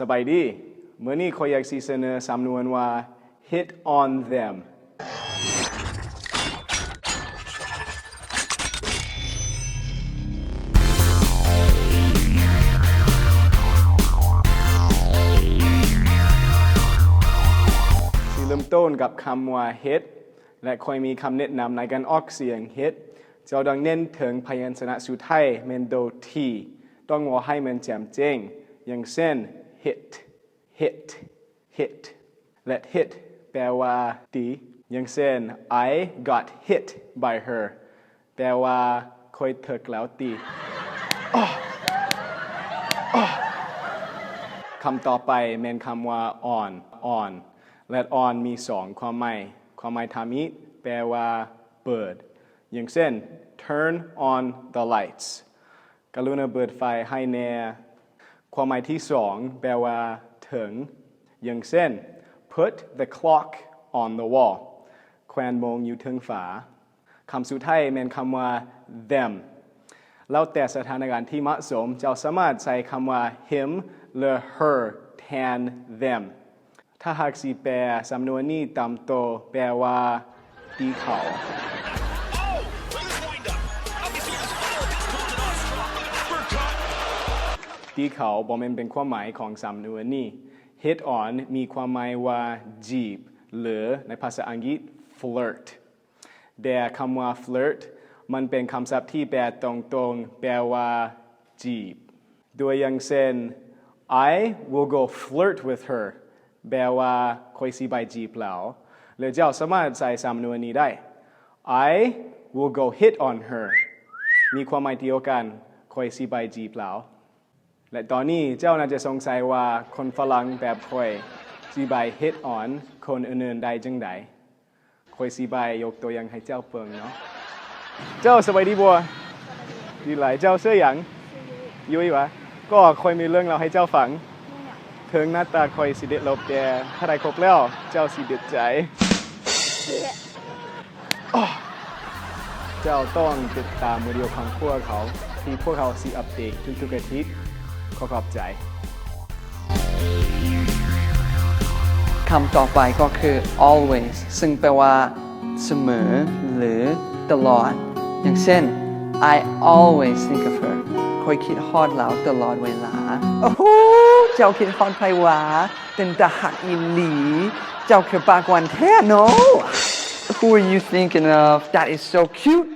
สบายดีมื้อนี้ข้อยอยากสิเสนอสำนวนว่า hit on them สิเริ่มต้นกับคำว่า hit และค่อยมีคำแนะนำในการออกเสียง hit เจ้าต้องเน้นถึงพยัญชนะสุดท้ายแม่นโด t ต้องว่าให้มันแจ่มแจ้งอย่างเช่น hit hit และ hit แปลว่าตีอย่างเช่น I got hit by her แปลว่าค่อยถูกแล้วตีคำต่อไปแม่นคำว่า on และ on มี2ความหมายทามิแปลว่าเปิดอย่างเช่น turn on the lights กรุณาเปิดไฟให้แน่ความหมายที่2แปลว่าถึงอย่างเช่น put the clock on the wall แขวนโมงอยู่ถึงฝาคำสุดท้ายแม่นคำว่า them แล้วแต่สถานการณ์ที่เหมาะสมเจ้าสามารถใช้คำว่า him หรือ her แทน them ถ้าหากสิแปลสำนวนนี้ตามโตวแปลว่าตีเขาตีเขาบ่แม่นเป็นความหมายของสำนวนนี้ hit on มีความหมายว่าจีบหรือในภาษาอังกฤษ flirt แต่คำว่า flirt มันเป็นคำศัพท์ที่แปลตรงๆแปลว่าจีบโดยอย่างเช่น I will go flirt with her แปลว่าค่อยสิไปจีบแล้วหรือเจ้าสามารถใส่สำนวนนี้ได้ I will go hit on her มีความหมายเดียวกันค่อยสิไปจีบแล้วและตอนนี้เจ้าน่าจะสงสัยว่าคนฝรั่งแบบค่อยสิไป hit on คนอื่นๆได้จังได๋ค่อยสิไปยกตัวอย่างให้เจ้าเบิ่งเนาะเจ้าสบายดีบ่ดีหลายเจ้าชื่อหยังยุ้ยวะก็ค่อยมีเรื่องเล่าให้เจ้าฟังถึงหน้าตาค่อยสิเด็ดลบแต่ถ้าได้ครบแล้วเจ้าสิเด็ดใจเจ้าต้องติดตามวิดีโอของพวกเขาที่พวกเขาสิอัปเดตทุกๆอาทิตย์ขอขอบใจคำต่อไปก็คือ always ซึ่งแปลว่าเสมอหรือตลอดอย่างเช่น I always think of her คอยคิดฮอดแล้วตลอดเวลาโอ้โหเจ้าคิดฮอดไผวะเป็นตาหักอีหลีเจ้าคือปากหวานแท้เนาะ Who are you thinking of? That is so cute